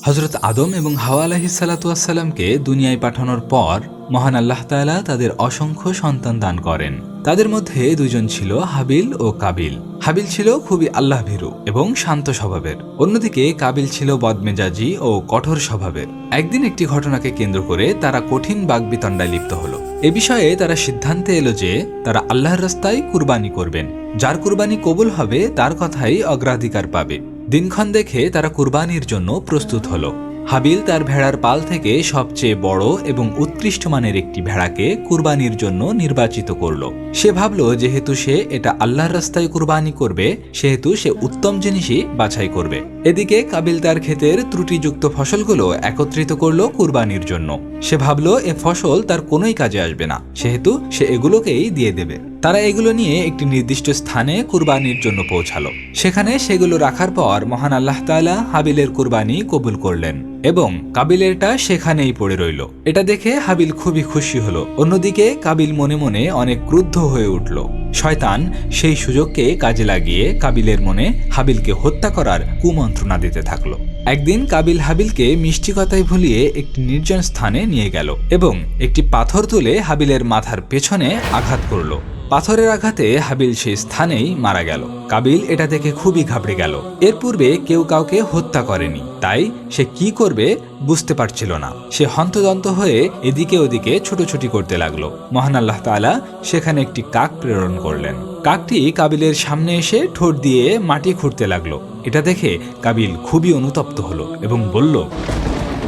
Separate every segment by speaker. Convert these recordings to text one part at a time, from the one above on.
Speaker 1: হযরত আদম এবং হাওয়া আলাইহিস সালাতু ওয়াস সালামকে দুনিয়ায় পাঠানোর পর মহান আল্লাহ তাআলা তাদের অসংখ্য সন্তান দান করেন। তাদের মধ্যে দুজন ছিল হাবিল ও কাবিল। হাবিল ছিল খুবই আল্লাহভীরু এবং শান্ত স্বভাবের, অন্যদিকে কাবিল ছিল বদমেজাজি ও কঠোর স্বভাবের। একদিন একটি ঘটনাকে কেন্দ্র করে তারা কঠিন বাগবিতণ্ডায় লিপ্ত হলো। এ বিষয়ে তারা সিদ্ধান্তে এলো যে তারা আল্লাহর রাস্তায় কুরবানি করবেন। যার কুরবানি কবুল হবে তার কথাই অগ্রাধিকার পাবে। দিনক্ষণ দেখে তারা কুরবানির জন্য প্রস্তুত হলো। হাবিল তার ভেড়ার পাল থেকে সবচেয়ে বড় এবং উৎকৃষ্ট মানের একটি ভেড়াকে কুরবানির জন্য নির্বাচিত করল। সে ভাবল যেহেতু সে এটা আল্লাহর রাস্তায় কুরবানি করবে সেহেতু সে উত্তম জিনিসই বাছাই করবে। এদিকে কাবিল তার ক্ষেতের ত্রুটিযুক্ত ফসলগুলো একত্রিত করলো কুরবানির জন্য। সে ভাবল এ ফসল তার কোনোই কাজে আসবে না, সেহেতু সে এগুলোকেই দিয়ে দেবে। তারা এগুলো নিয়ে একটি নির্দিষ্ট স্থানে কুরবানির জন্য পৌঁছালো। সেখানে সেগুলো রাখার পর মহান আল্লাহ তাআলা হাবিলের কুরবানি কবুল করলেন এবং কাবিলেরটা সেখানেই পড়ে রইল। এটা দেখে হাবিল খুবই খুশি হলো। অন্যদিকে কাবিল মনে মনে অনেক ক্রুদ্ধ হয়ে উঠল। শয়তান সেই সুযোগকে কাজে লাগিয়ে কাবিলের মনে হাবিলকে হত্যা করার কুমন্ত্রণা দিতে থাকলো। একদিন কাবিল হাবিলকে মিষ্টি কথায় ভুলিয়ে একটি নির্জন স্থানে নিয়ে গেল এবং একটি পাথর তুলে হাবিলের মাথার পেছনে আঘাত করল। পাথরের আঘাতে হাবিল সেই স্থানেই মারা গেল। কাবিল এটা দেখে খুবই ঘাবড়ে গেল। এর পূর্বে কেউ কাউকে হত্যা করেনি, তাই সে কি করবে বুঝতে পারছিল না। সে হন্তদন্ত হয়ে এদিকে ওদিকে ছুটোছুটি করতে লাগলো। মহান আল্লাহ তাআলা সেখানে একটি কাক প্রেরণ করলেন। কাকটি কাবিলের সামনে এসে ঠোঁট দিয়ে মাটি খুঁড়তে লাগলো। এটা দেখে কাবিল খুবই অনুতপ্ত হলো এবং বলল,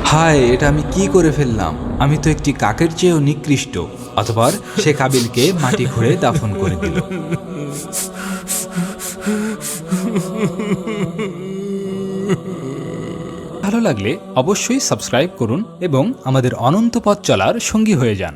Speaker 1: হায়, এটা আমি কি করে ফেললাম? আমি তো একটি কাকের চেয়েও নিকৃষ্ট। অতঃপর সে কাবিলকে মাটি খুঁড়ে দাফন করে দিল। ভালো লাগলে অবশ্যই সাবস্ক্রাইব করুন এবং আমাদের অনন্ত পথ চলার সঙ্গী হয়ে যান।